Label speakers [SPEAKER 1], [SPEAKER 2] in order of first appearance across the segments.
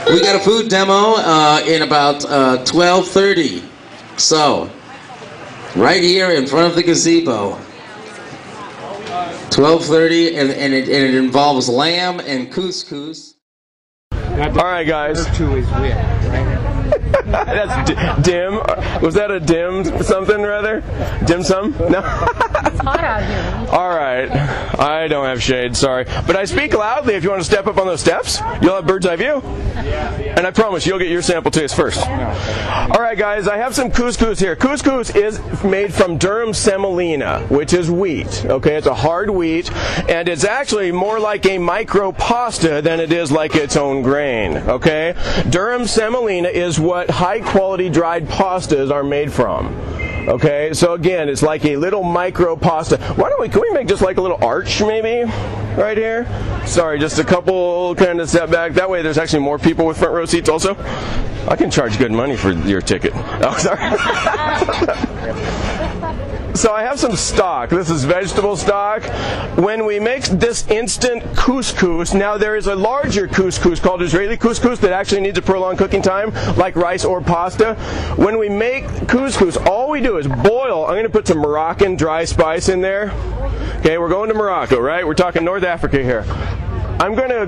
[SPEAKER 1] We got a food demo in about 12:30. So, right here in front of the gazebo. 12:30, and it involves lamb and couscous.
[SPEAKER 2] All right, guys.
[SPEAKER 3] Two is with, right?
[SPEAKER 2] That's dim. Was that a dim something rather? Dim sum? No.
[SPEAKER 4] It's hot out here.
[SPEAKER 2] All right. I don't have shade, sorry. But I speak loudly. If you want to step up on those steps, you'll have bird's eye view. And I promise you'll get your sample taste first. All right, guys, I have some couscous here. Couscous is made from durum semolina, which is wheat. Okay, it's a hard wheat, and it's actually more like a micro pasta than it is like its own grain. Okay, durum semolina is what high-quality dried pastas are made from. Okay, so again, it's like a little micro pasta. Can we make just like a little arch maybe right here? Sorry, just a couple kind of setback. That way there's actually more people with front row seats also. I can charge good money for your ticket. Oh, sorry. So I have some stock. This is vegetable stock. When we make this instant couscous, now there is a larger couscous called Israeli couscous that actually needs a prolonged cooking time, like rice or pasta. When we make couscous, all we do is boil. I'm going to put some Moroccan dry spice in there. Okay, we're going to Morocco, right? We're talking North Africa here. I'm going to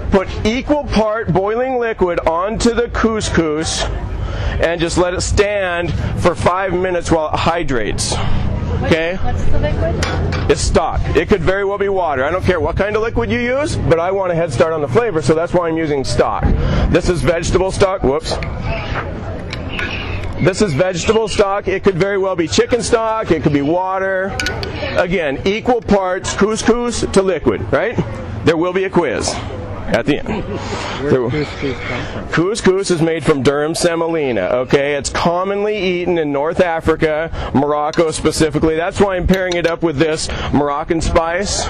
[SPEAKER 2] put equal part boiling liquid onto the couscous and just let it stand for 5 minutes while it hydrates. Okay?
[SPEAKER 4] What's the liquid?
[SPEAKER 2] It's stock. It could very well be water. I don't care what kind of liquid you use, but I want a head start on the flavor, so that's why I'm using stock. This is vegetable stock. Whoops. This is vegetable stock. It could very well be chicken stock. It could be water. Again, equal parts couscous to liquid, right? There will be a quiz at the end.
[SPEAKER 3] Where does couscous come from?
[SPEAKER 2] Couscous is made from durum semolina, okay? It's commonly eaten in North Africa, Morocco specifically. That's why I'm pairing it up with this Moroccan spice.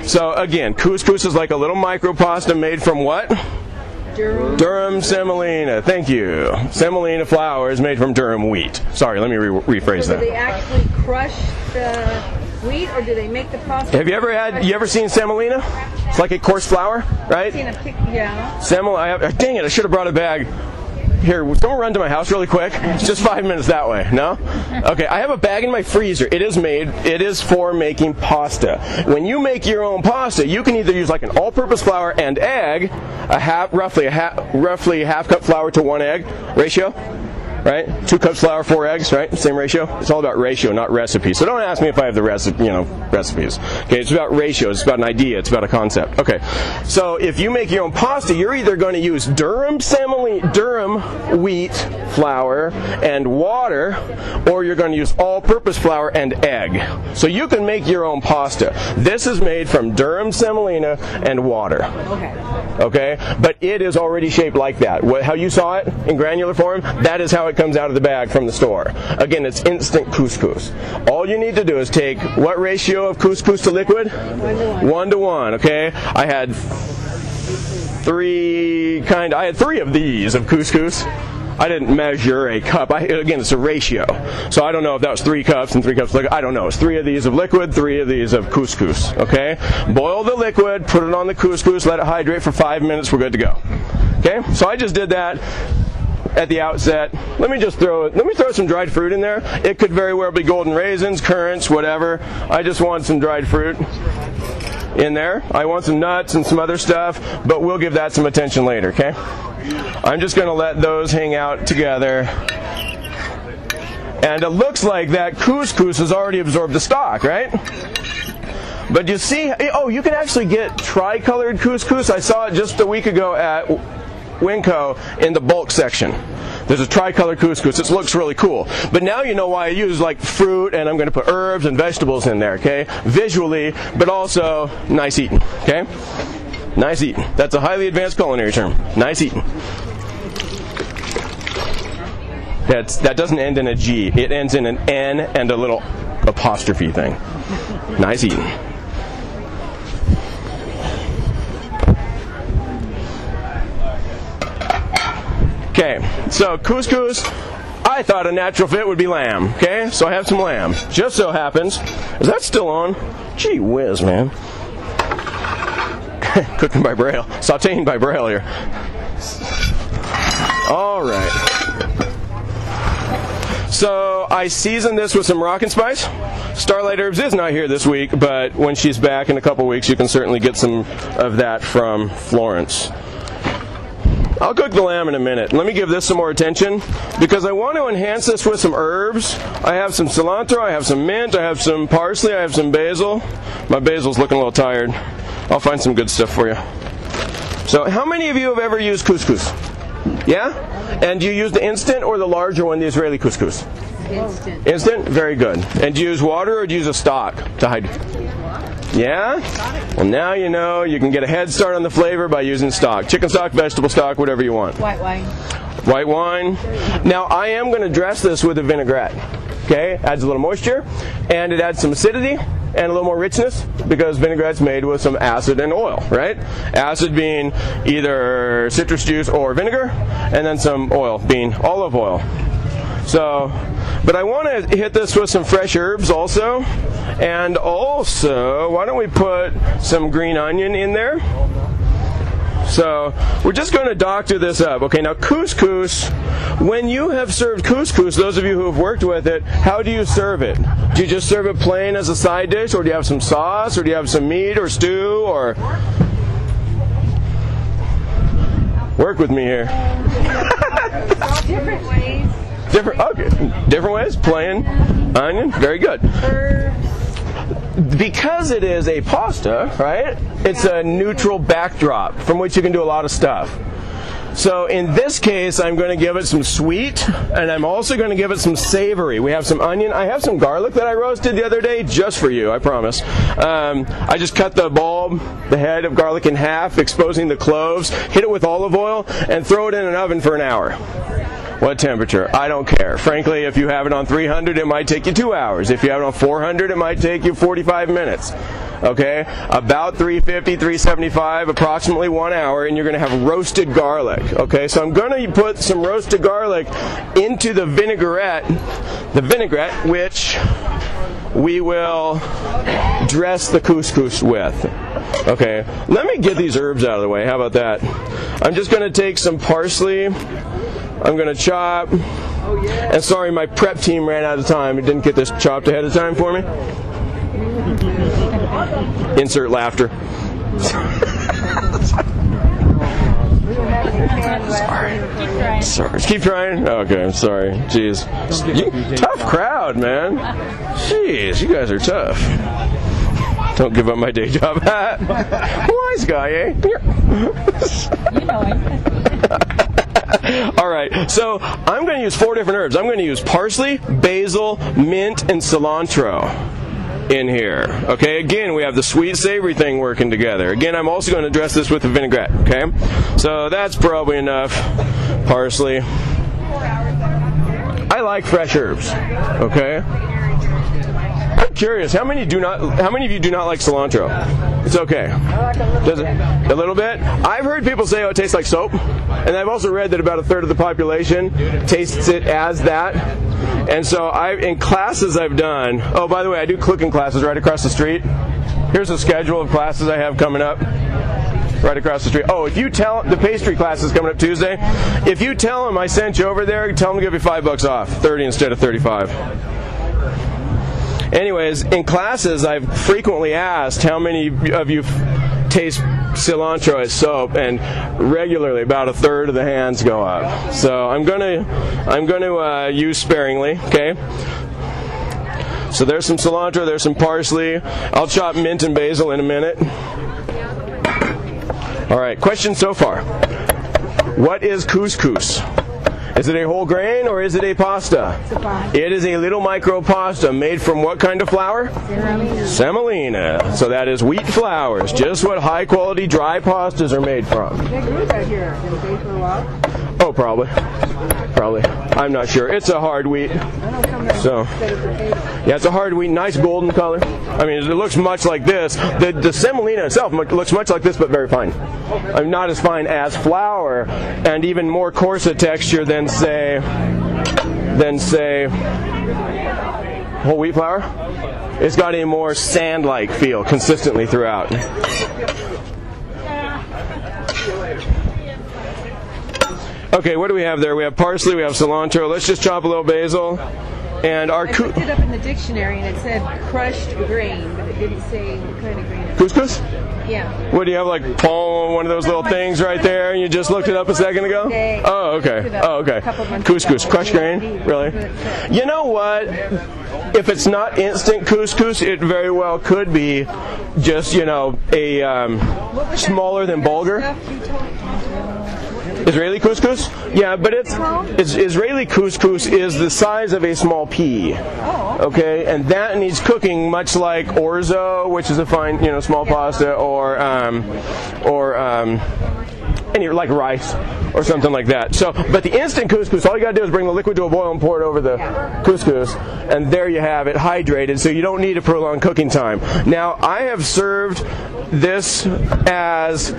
[SPEAKER 2] So again, couscous is like a little micro pasta made from what? Durum semolina. Thank you. Semolina flour is made from durum wheat. Sorry, let me rephrase
[SPEAKER 5] So
[SPEAKER 2] that.
[SPEAKER 5] do they actually crush the wheat, or do they make the pasta?
[SPEAKER 2] Have you ever seen semolina? It's like a coarse flour, right?
[SPEAKER 5] Yeah.
[SPEAKER 2] Dang it, I should have brought a bag. Here, someone run to my house really quick. It's just 5 minutes that way. No? Okay, I have a bag in my freezer. It is for making pasta. When you make your own pasta, you can either use like an all-purpose flour and egg, roughly a half cup flour to 1 egg ratio. Right? 2 cups flour, 4 eggs, right? Same ratio. It's all about ratio, not recipe. So don't ask me if I have the recipes. Okay, it's about ratio. It's about an idea. It's about a concept. Okay, so if you make your own pasta, you're either going to use durum wheat flour and water, or you're going to use all-purpose flour and egg. So you can make your own pasta. This is made from durum semolina and water. Okay, but it is already shaped like that. How you saw it in granular form, that is how it comes out of the bag from the store. Again, it's instant couscous. All you need to do is take what ratio of couscous to liquid? 1 to 1. Okay, I had three of these of couscous. I didn't measure a cup. Again, it's a ratio. So I don't know if that was 3 cups and 3 cups of liquid. I don't know. It's 3 of these of liquid, 3 of these of couscous. Okay? Boil the liquid, put it on the couscous, let it hydrate for 5 minutes. We're good to go. Okay? So I just did that at the outset. Let me throw some dried fruit in there. It could very well be golden raisins, currants, whatever. I just want some dried fruit in there. I want some nuts and some other stuff, but we'll give that some attention later, okay? I'm just going to let those hang out together. And it looks like that couscous has already absorbed the stock, right? But you see, oh, you can actually get tri-colored couscous. I saw it just a week ago at Winco in the bulk section. There's a tri-colored couscous. It looks really cool. But now you know why I use like fruit, and I'm going to put herbs and vegetables in there, okay? Visually, but also nice eating, okay? Nice eating. That's a highly advanced culinary term. Nice eating. That doesn't end in a G. It ends in an N and a little apostrophe thing. Nice eating. Okay, so couscous, I thought a natural fit would be lamb. Okay, so I have some lamb. Just so happens, is that still on? Gee whiz, man. Cooking by braille. Sauteing by braille here. All right. So I seasoned this with some Moroccan spice. Starlight Herbs is not here this week, but when she's back in a couple weeks, you can certainly get some of that from Florence. I'll cook the lamb in a minute. Let me give this some more attention because I want to enhance this with some herbs. I have some cilantro, I have some mint, I have some parsley, I have some basil. My basil's looking a little tired. I'll find some good stuff for you. So how many of you have ever used couscous? Yeah? And do you use the instant or the larger one, the Israeli couscous?
[SPEAKER 5] Instant.
[SPEAKER 2] Instant? Very good. And do you use water or do you use a stock to hide? Yeah? Well, now you know you can get a head start on the flavor by using stock. Chicken stock, vegetable stock, whatever you want.
[SPEAKER 5] White wine.
[SPEAKER 2] White wine. Now, I am going to dress this with a vinaigrette. Okay? Adds a little moisture, and it adds some acidity and a little more richness because vinaigrette's made with some acid and oil, right? Acid being either citrus juice or vinegar, and then some oil being olive oil. So, but I want to hit this with some fresh herbs also. And also, why don't we put some green onion in there? So, we're just going to doctor this up. Okay, now couscous, when you have served couscous, those of you who have worked with it, how do you serve it? Do you just serve it plain as a side dish, or do you have some sauce, or do you have some meat or stew, or... Work with me here.
[SPEAKER 5] Different ways.
[SPEAKER 2] Different ways? Plain, onion, very good. Because it is a pasta, right? It's a neutral backdrop from which you can do a lot of stuff. So in this case, I'm going to give it some sweet, and I'm also going to give it some savory. We have some onion. I have some garlic that I roasted the other day just for you, I promise. I just cut the bulb, the head of garlic in half, exposing the cloves, hit it with olive oil, and throw it in an oven for an hour. What temperature? I don't care. Frankly, if you have it on 300, it might take you 2 hours. If you have it on 400, it might take you 45 minutes. Okay? About 350, 375, approximately 1 hour, and you're going to have roasted garlic. Okay? So I'm going to put some roasted garlic into the vinaigrette, which we will dress the couscous with. Okay? Let me get these herbs out of the way. How about that? I'm just going to take some parsley. I'm going to chop. And sorry, my prep team ran out of time. It didn't get this chopped ahead of time for me. Insert laughter. Sorry. Keep trying. Okay, I'm sorry. Jeez. Tough crowd, man. Jeez, you guys are tough. Don't give up my day job. Wise guy, eh?
[SPEAKER 4] You know it.
[SPEAKER 2] All right, so I'm going to use 4 different herbs. I'm going to use parsley, basil, mint, and cilantro in here. Okay, again, we have the sweet savory thing working together. Again, I'm also going to dress this with a vinaigrette. Okay, so that's probably enough parsley. I like fresh herbs. Okay. I'm curious, how many of you do not like cilantro? It's okay. Does it? A little bit? I've heard people say, oh, it tastes like soap. And I've also read that about a third of the population tastes it as that. And so in classes I've done, oh, by the way, I do cooking classes right across the street. Here's a schedule of classes I have coming up. Right across the street. Oh, if you tell the pastry class is coming up Tuesday, if you tell them I sent you over there, tell them to give you $5 off, 30 instead of 35. Anyways, in classes, I've frequently asked how many of you taste cilantro as soap, and regularly about a third of the hands go up. So I'm gonna use sparingly. Okay. So there's some cilantro, there's some parsley. I'll chop mint and basil in a minute. All right. Question so far. What is couscous? Is it a whole grain or is it a pasta?
[SPEAKER 5] It's a pasta.
[SPEAKER 2] It is a little micro pasta made from what kind of flour? Semolina. So that is wheat flours, just what high quality dry pastas are made from.
[SPEAKER 5] They grew that here. Did they for a while?
[SPEAKER 2] Oh, probably. I'm not sure. It's a hard wheat. So, yeah, it's a hard wheat, nice golden color. I mean, it looks much like this. The semolina itself looks much like this, but very fine. Not as fine as flour, and even more coarser texture than say whole wheat flour. It's got a more sand-like feel consistently throughout. Okay, what do we have there? We have parsley, we have cilantro. Let's just chop a little basil. And our
[SPEAKER 5] I looked it up in the dictionary and it said crushed grain, but it didn't say what kind of grain it was.
[SPEAKER 2] couscous?
[SPEAKER 5] Yeah.
[SPEAKER 2] What do you have, like palm, one of those little things right there, and you just looked it up a second ago? Oh, okay. Oh, okay. Couscous, crushed grain, really? You know what? If it's not instant couscous, it very well could be just, you know, a smaller than bulgur. Israeli couscous? Yeah, but it's Israeli couscous is the size of a small pea. Okay, and that needs cooking much like orzo, which is a fine, you know, small pasta, or any like rice or something like that. So, but the instant couscous, all you gotta do is bring the liquid to a boil and pour it over the couscous, and there you have it, hydrated. So you don't need a prolonged cooking time. Now, I have served this as.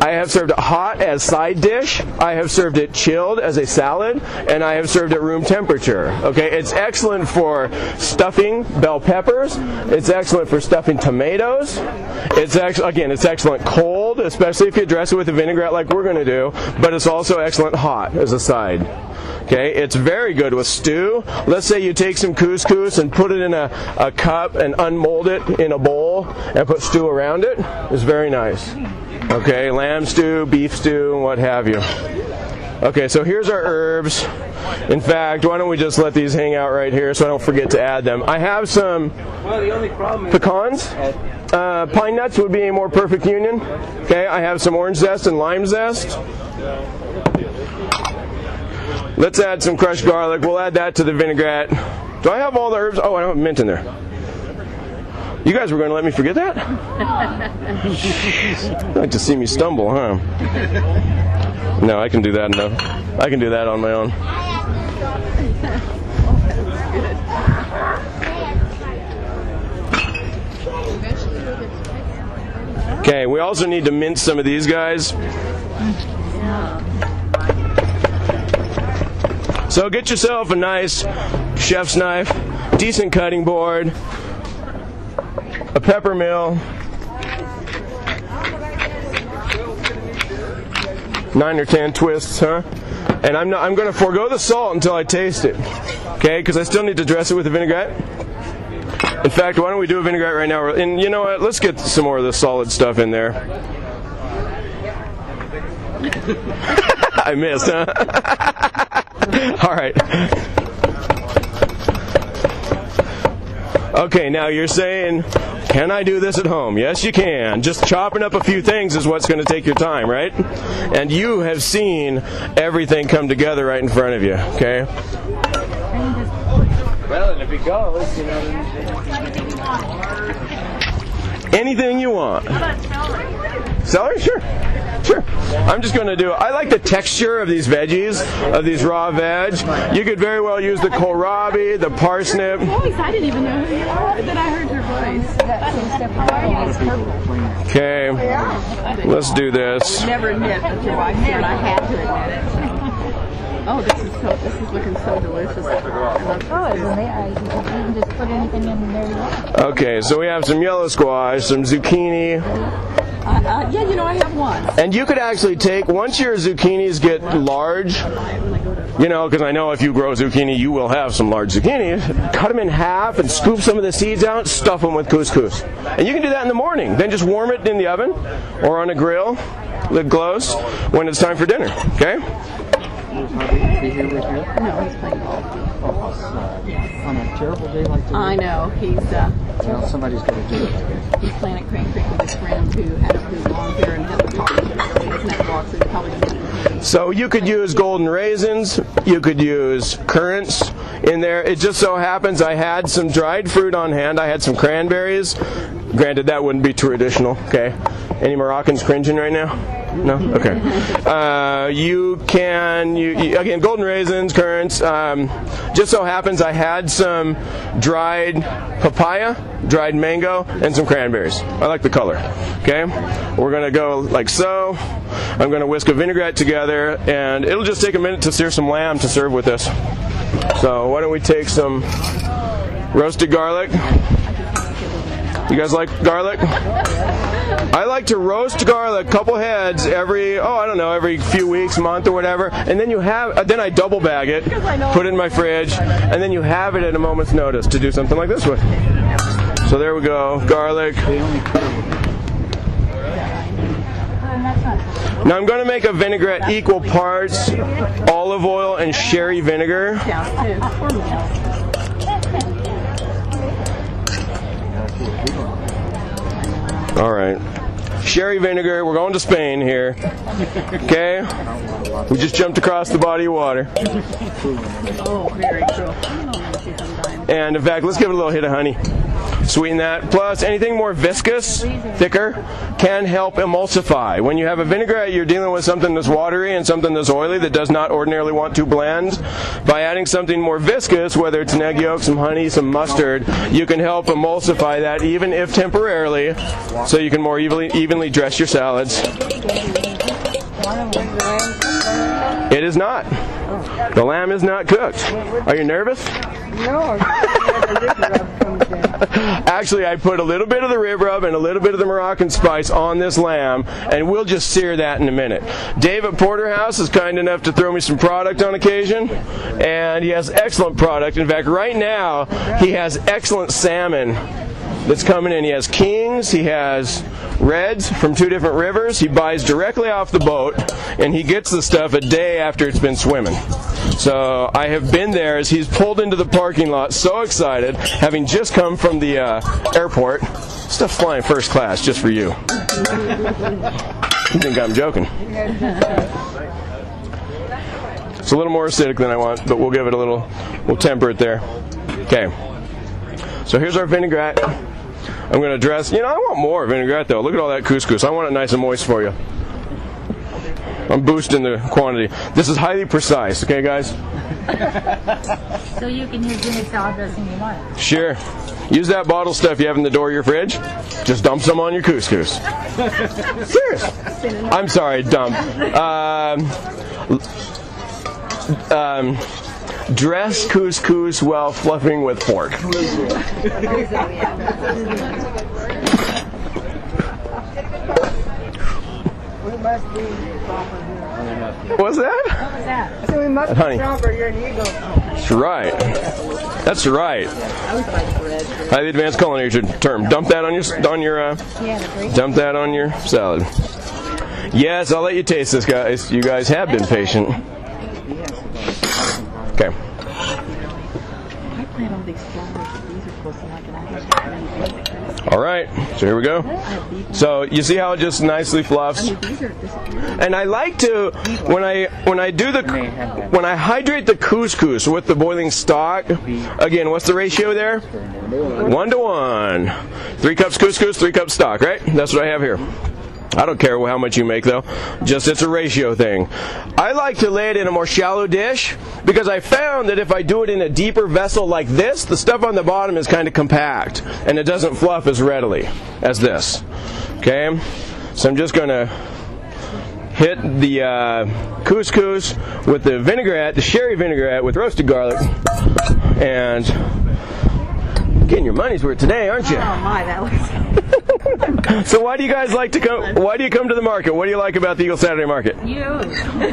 [SPEAKER 2] I have served it hot as side dish, I have served it chilled as a salad, and I have served it room temperature. Okay, it's excellent for stuffing bell peppers, it's excellent for stuffing tomatoes, it's excellent cold, especially if you dress it with a vinaigrette like we're going to do, but it's also excellent hot as a side. Okay, it's very good with stew. Let's say you take some couscous and put it in a cup and unmold it in a bowl and put stew around it. It's very nice. Okay, lamb stew, beef stew, what have you. Okay, so here's our herbs. In fact, why don't we just let these hang out right here so I don't forget to add them. I have some pecans. Pine nuts would be a more perfect union. Okay, I have some orange zest and lime zest. Let's add some crushed garlic. We'll add that to the vinaigrette. Do I have all the herbs? Oh, I don't have mint in there. You guys were going to let me forget that? You'd like to see me stumble, huh? No, I can do that enough. I can do that on my own. Okay, we also need to mince some of these guys. So get yourself a nice chef's knife, decent cutting board, a pepper mill, 9 or 10 twists, huh? And I'm going to forego the salt until I taste it, okay? Because I still need to dress it with a vinaigrette. In fact, why don't we do a vinaigrette right now? And you know what? Let's get some more of the solid stuff in there. I missed, huh? All right. Okay, now you're saying, can I do this at home? Yes, you can. Just chopping up a few things is what's going to take your time, right? And you have seen everything come together right in front of you, okay?
[SPEAKER 3] Well, and if it goes, you know.
[SPEAKER 2] Anything you want. Celery? Sure. Sure. I'm just going to do, I like the texture of these veggies, of these raw veg. You could very well use the kohlrabi, the parsnip.
[SPEAKER 5] I didn't even know who you are. Then I heard your voice.
[SPEAKER 2] Okay, let's do this.
[SPEAKER 5] Never admit that your wife here, and I had to admit it. Oh, this is looking so delicious.
[SPEAKER 4] Oh, isn't it? You can just put anything in there you want.
[SPEAKER 2] Okay, so we have some yellow squash, some zucchini.
[SPEAKER 5] Yeah, you know, I have one.
[SPEAKER 2] And you could actually take, once your zucchinis get large, you know, because I know if you grow zucchini, you will have some large zucchini, cut them in half and scoop some of the seeds out, stuff them with couscous. And you can do that in the morning. Then just warm it in the oven or on a grill, lid closed, when it's time for dinner, okay?
[SPEAKER 3] Be here with you?
[SPEAKER 5] No, he's playing golf.
[SPEAKER 3] On a terrible day like today.
[SPEAKER 5] I know. He's
[SPEAKER 3] Well, somebody's got to do it.
[SPEAKER 5] he's playing at Crane Creek with his friend who had his long hair and had a party. He doesn't have to walk, so he's probably going to be.
[SPEAKER 2] So you could use golden raisins, you could use currants in there. It just so happens I had some dried fruit on hand. I had some cranberries. Granted, that wouldn't be traditional, okay? Any Moroccans cringing right now? No? Okay. You can, again, golden raisins, currants. Just so happens I had some dried papaya, dried mango, and some cranberries. I like the color. Okay? We're going to go like so. I'm going to whisk a vinaigrette together, and it'll just take a minute to sear some lamb to serve with this. So why don't we take some roasted garlic. You guys like garlic? I like to roast garlic, couple heads every, every few weeks, month or whatever, and then then I double bag it, put it in my fridge, and then you have it at a moment's notice to do something like this with. So there we go, garlic. Now I'm going to make a vinaigrette equal parts olive oil and sherry vinegar. All right. Sherry vinegar. We're going to Spain here. Okay? We just jumped across the body of water.
[SPEAKER 5] Oh, very cool.
[SPEAKER 2] And in fact, let's give it a little hit of honey. Sweeten that. Plus, anything more viscous, thicker, can help emulsify. When you have a vinaigrette, you're dealing with something that's watery and something that's oily that does not ordinarily want to blend. By adding something more viscous, whether it's an egg yolk, some honey, some mustard, you can help emulsify that, even if temporarily, so you can more evenly dress your salads. It is not. The lamb is not cooked. Are you nervous?
[SPEAKER 6] No.
[SPEAKER 2] Actually, I put a little bit of the rib rub and a little bit of the Moroccan spice on this lamb, and we'll just sear that in a minute. Dave at Porterhouse is kind enough to throw me some product on occasion, and he has excellent product. In fact, right now, he has excellent salmon that's coming in. He has kings, he has reds from 2 different rivers. He buys directly off the boat, and he gets the stuff a day after it's been swimming. So I have been there as he's pulled into the parking lot, so excited, having just come from the airport. Stuff's flying first class just for you. You think I'm joking? It's a little more acidic than I want, but we'll give it a little, we'll temper it there. Okay. So here's our vinaigrette. I'm going to dress, I want more vinaigrette though. Look at all that couscous. I want it nice and moist for you. I'm boosting the quantity. This is highly precise, okay guys?
[SPEAKER 4] So you can use any salad dressing you want.
[SPEAKER 2] Sure. Use that bottle stuff you have in the door of your fridge. Just dump some on your couscous. Serious. I'm sorry, dump. Dress couscous while fluffing with pork. What's that?
[SPEAKER 6] So we must be
[SPEAKER 2] Honey.
[SPEAKER 6] stronger. You're an eagle.
[SPEAKER 2] That's right. That's right. Highly advanced culinary term. Dump that on your dump that on your salad. Yes, I'll let you taste this, guys. You guys have been patient. Okay.
[SPEAKER 5] I plant all these flowers, but these are close to like an Irish.
[SPEAKER 2] All right, so here we go. So you see how it just nicely fluffs. And I like to, when I hydrate the couscous with the boiling stock. Again, what's the ratio there? 1 to 1. 3 cups couscous, 3 cups stock. Right? That's what I have here. I don't care how much you make though, just it's a ratio thing. I like to lay it in a more shallow dish because I found that if I do it in a deeper vessel like this, the stuff on the bottom is kind of compact and it doesn't fluff as readily as this. Okay, so I'm just going to hit the couscous with the vinaigrette, the sherry vinaigrette with roasted garlic, and getting your money's worth today, aren't you?
[SPEAKER 5] Oh my, that was...
[SPEAKER 2] So why do you guys like to come? Why do you come to the market? What do you like about the Eagle Saturday Market?
[SPEAKER 4] You.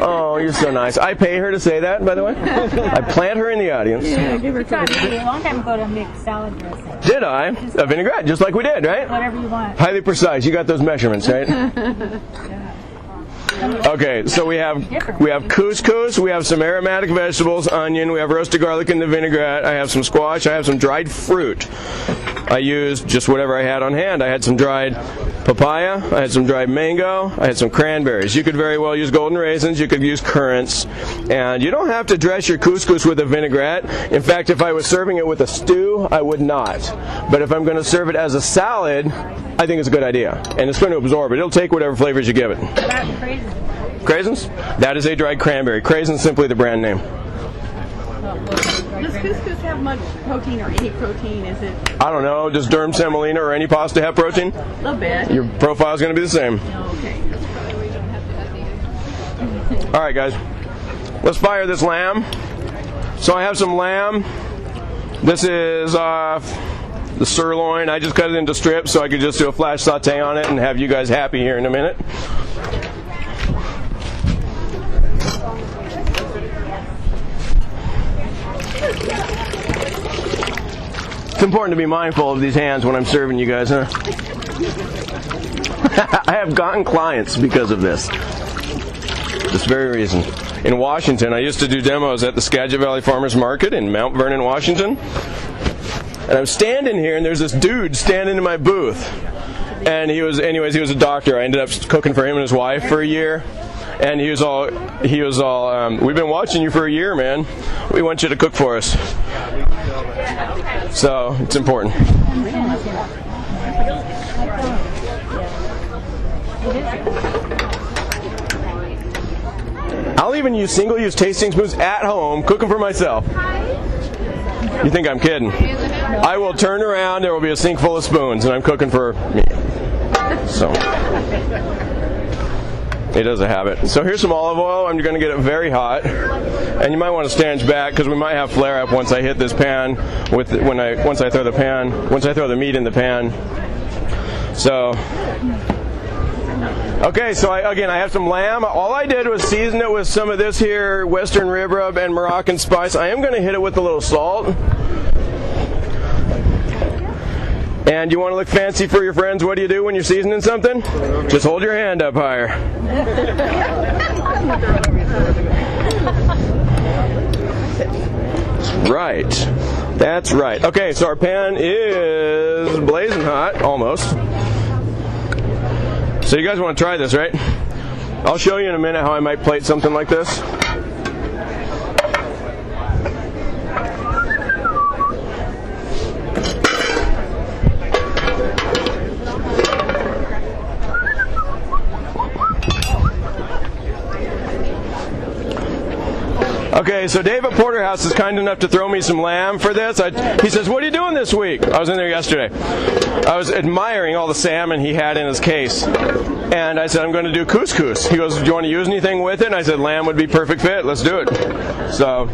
[SPEAKER 2] Oh, you're so nice. I pay her to say that, by the way. I plant her in the audience.
[SPEAKER 5] Yeah, give her
[SPEAKER 4] You taught me a long time ago to make salad dressing.
[SPEAKER 2] Did I? A vinaigrette, just like we did, right?
[SPEAKER 4] Whatever you want.
[SPEAKER 2] Highly precise. You got those measurements, right? Okay, so we have couscous, we have some aromatic vegetables, onion, we have roasted garlic in the vinaigrette, I have some squash, I have some dried fruit. I used just whatever I had on hand. I had some dried papaya, I had some dried mango, I had some cranberries. You could very well use golden raisins, you could use currants, and you don't have to dress your couscous with a vinaigrette. In fact, if I was serving it with a stew, I would not. But if I'm going to serve it as a salad, I think it's a good idea. And it's going to absorb it. It'll take whatever flavors you give it. Craisins? That is a dried cranberry. Craisins simply the brand name.
[SPEAKER 5] Does couscous have much protein or any protein? Is it?
[SPEAKER 2] I don't know. Does durum semolina or any pasta have protein?
[SPEAKER 5] A little bit.
[SPEAKER 2] Your profile is going to be the same.
[SPEAKER 5] Okay.
[SPEAKER 2] All right, guys. Let's fire this lamb. So I have some lamb. This is the sirloin. I just cut it into strips so I could just do a flash saute on it and have you guys happy here in a minute. It's important to be mindful of these hands when I'm serving you guys, huh? I have gotten clients because of this. This very reason. In Washington, I used to do demos at the Skagit Valley Farmers Market in Mount Vernon, Washington. And I'm standing here, and there's this dude standing in my booth. And he was a doctor. I ended up cooking for him and his wife for a year. And he was all, we've been watching you for a year, man. We want you to cook for us. So, it's important. I'll even use single-use tasting spoons at home, cooking for myself. You think I'm kidding? I will turn around, there will be a sink full of spoons, and I'm cooking for me. So, it is a habit. So here's some olive oil. I'm going to get it very hot, and you might want to stanch back because we might have flare up once I hit this pan once I throw the meat in the pan. So. Okay, so I have some lamb. All I did was season it with some of this here Western rib rub and Moroccan spice. I am going to hit it with a little salt. And you want to look fancy for your friends, what do you do when you're seasoning something? Just hold your hand up higher. Right. That's right. Okay, so our pan is blazing hot, almost. So you guys want to try this, right? I'll show you in a minute how I might plate something like this. Okay, so Dave at Porterhouse is kind enough to throw me some lamb for this. He says, what are you doing this week? I was in there yesterday. I was admiring all the salmon he had in his case. And I said, I'm going to do couscous. He goes, do you want to use anything with it? And I said, lamb would be perfect fit. Let's do it. So.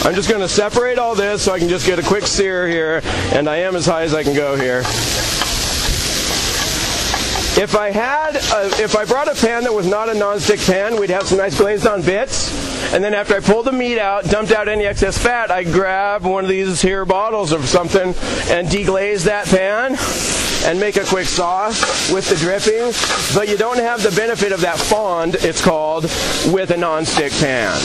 [SPEAKER 2] I'm just going to separate all this so I can just get a quick sear here, and I am as high as I can go here. If I brought a pan that was not a non-stick pan, we'd have some nice glazed on bits, and then after I pulled the meat out, dumped out any excess fat, I'd grab one of these here bottles of something and deglaze that pan and make a quick sauce with the dripping, but you don't have the benefit of that fond, it's called, with a non-stick pan.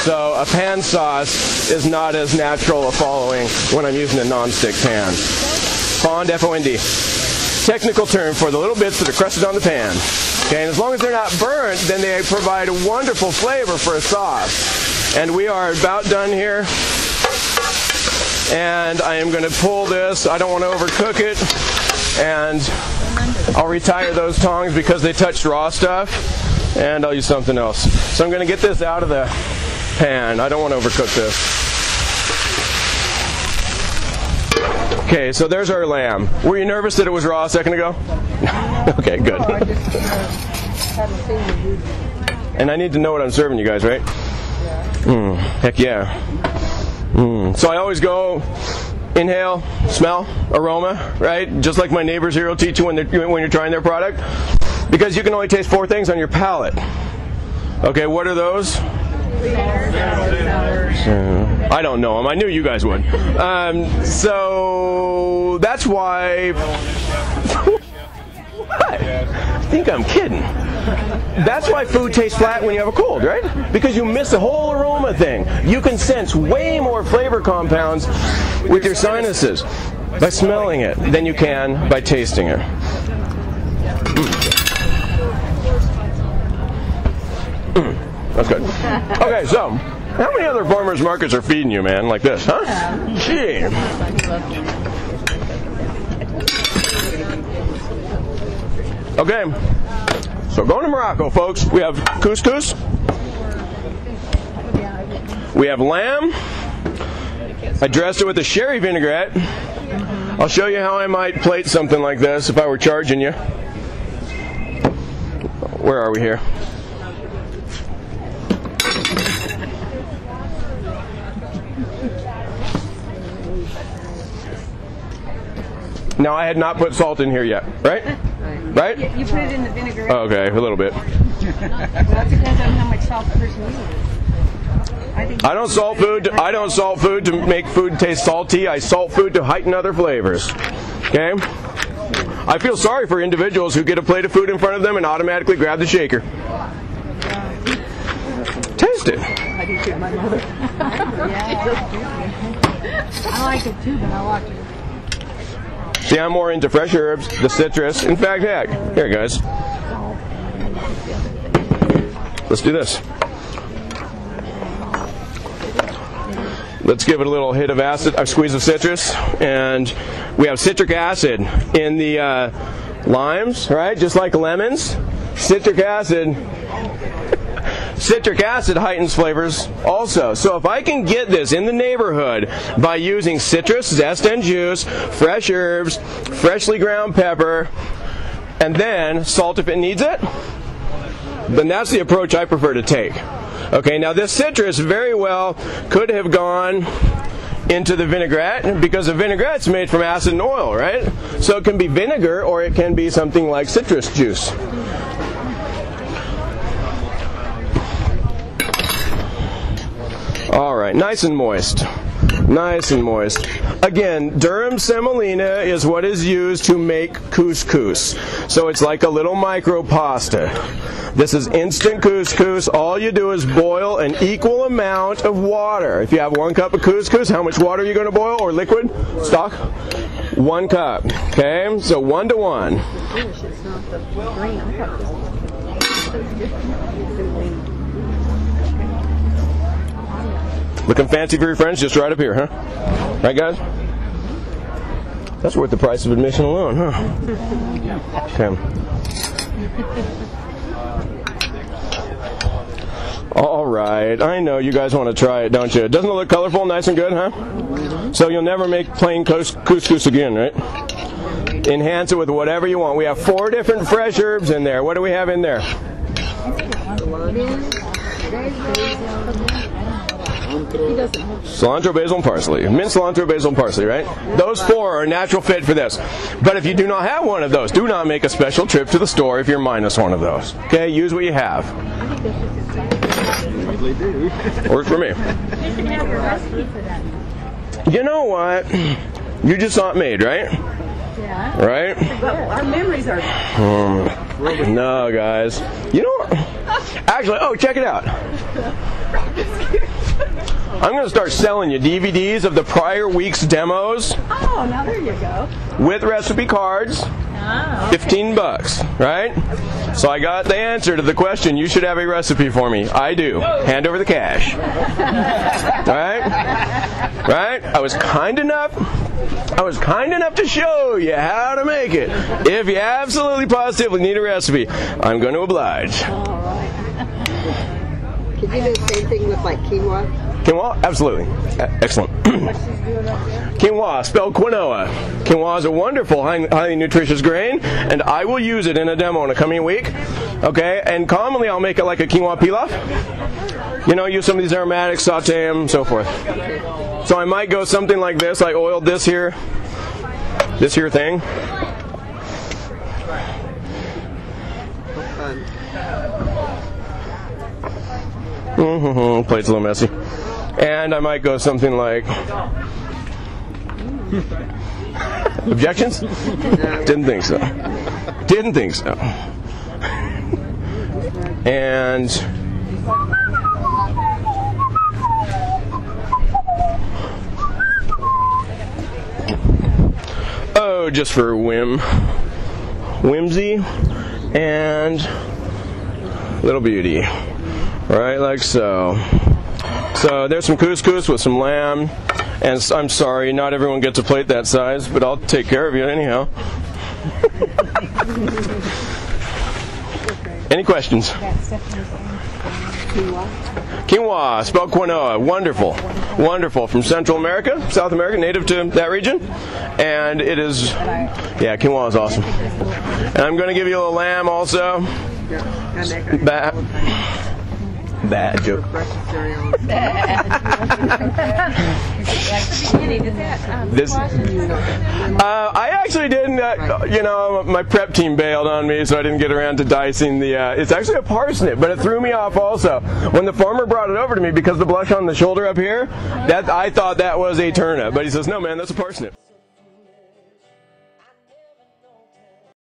[SPEAKER 2] So a pan sauce is not as natural a following when I'm using a non-stick pan. Fond, F-O-N-D. Technical term for the little bits that are crusted on the pan. Okay, and as long as they're not burnt, then they provide a wonderful flavor for a sauce. And we are about done here. And I am going to pull this. I don't want to overcook it. And I'll retire those tongs because they touched raw stuff. And I'll use something else. So I'm going to get this out of the pan. I don't want to overcook this. Okay, so there's our lamb. Were you nervous that it was raw a second ago? Okay, good. And I need to know what I'm serving you guys, right? Heck yeah. So I always go inhale, smell, aroma, right? Just like my neighbors here will teach you when you're trying their product. Because you can only taste 4 things on your palate. Okay, what are those? I don't know them. I knew you guys would. So that's why. What? I think I'm kidding. That's why food tastes flat when you have a cold, right? Because you miss the whole aroma thing. You can sense way more flavor compounds with your sinuses by smelling it than you can by tasting it. That's good. Okay, so how many other farmers markets are feeding you, man, like this, huh? Gee. Okay, so going to Morocco, folks. We have couscous. We have lamb. I dressed it with a sherry vinaigrette. I'll show you how I might plate something like this if I were charging you. where are we here? Now, I had not put salt in here yet, right? Right?
[SPEAKER 5] You put it in the vinegar.
[SPEAKER 2] Oh, okay, a little bit.
[SPEAKER 5] Well, that depends on how much salt the person uses.
[SPEAKER 2] I don't salt food. I don't salt food to make food taste salty. I salt food to heighten other flavors. Okay? I feel sorry for individuals who get a plate of food in front of them and automatically grab the shaker. Taste it.
[SPEAKER 5] I do too, my mother.
[SPEAKER 4] I like it too, but I watch it.
[SPEAKER 2] See, I'm more into fresh herbs, the citrus. In fact, heck, here, guys. Let's do this. Let's give it a little hit of acid, a squeeze of citrus, and we have citric acid in the limes, right? Just like lemons, citric acid heightens flavors also. So if I can get this in the neighborhood by using citrus, zest and juice, fresh herbs, freshly ground pepper, and then salt if it needs it, then that's the approach I prefer to take. Okay, now this citrus very well could have gone into the vinaigrette because the vinaigrette's made from acid and oil, right? So it can be vinegar or it can be something like citrus juice. All right, nice and moist. Nice and moist. Again, durum semolina is what is used to make couscous. So it's like a little micro pasta. This is instant couscous. All you do is boil an equal amount of water. If you have 1 cup of couscous, how much water are you going to boil, or liquid stock? 1 cup. Okay, so 1 to 1. Looking fancy for your friends? Just right up here, huh? Right, guys? That's worth the price of admission alone, huh? Okay. All right. I know you guys want to try it, don't you? Doesn't it look colorful, nice and good, huh? So you'll never make plain couscous again, right? Enhance it with whatever you want. We have 4 different fresh herbs in there. What do we have in there? Cilantro, basil, and parsley. Mint, cilantro, basil, and parsley, right? Those 4 are a natural fit for this. But if you do not have one of those, do not make a special trip to the store if you're minus one of those. Okay, use what you have. Works for me. You know what? You just saw it made, right?
[SPEAKER 5] Yeah.
[SPEAKER 2] Right?
[SPEAKER 5] Our memories are...
[SPEAKER 2] No, guys. You know what? Actually, oh, check it out. I'm going to start selling you DVDs of the prior week's demos.
[SPEAKER 5] Oh, now there you go.
[SPEAKER 2] With recipe cards. $15, right? So I got the answer to the question, you should have a recipe for me. I do. Hand over the cash. Right? Right? I was kind enough to show you how to make it. If you absolutely positively need a recipe, I'm going to oblige.
[SPEAKER 5] All right.
[SPEAKER 6] Could you do the same thing with like quinoa?
[SPEAKER 2] Quinoa? Absolutely. Excellent. Quinoa, spelled quinoa. Quinoa is a wonderful, highly nutritious grain, and I will use it in a demo in a coming week. Okay, and commonly I'll make it like a quinoa pilaf. You know, use some of these aromatics, saute them, so forth. So I might go something like this. I oiled this here thing. Plate's a little messy. And I might go something like... Objections? Didn't think so. Didn't think so. And... Oh, just for whimsy and little beauty. Right, like so. So there's some couscous with some lamb, and I'm sorry, not everyone gets a plate that size, but I'll take care of you anyhow. Any questions? Quinoa, spelled quinoa, wonderful, wonderful, from Central America, South America, native to that region, and it is, yeah, quinoa is awesome. And I'm going to give you a little lamb also. Bad joke. I actually didn't. You know, my prep team bailed on me, so I didn't get around to dicing the. It's actually a parsnip, but it threw me off also when the farmer brought it over to me because the blush on the shoulder up here. That I thought that was a turnip, but he says, "No, man, that's a parsnip."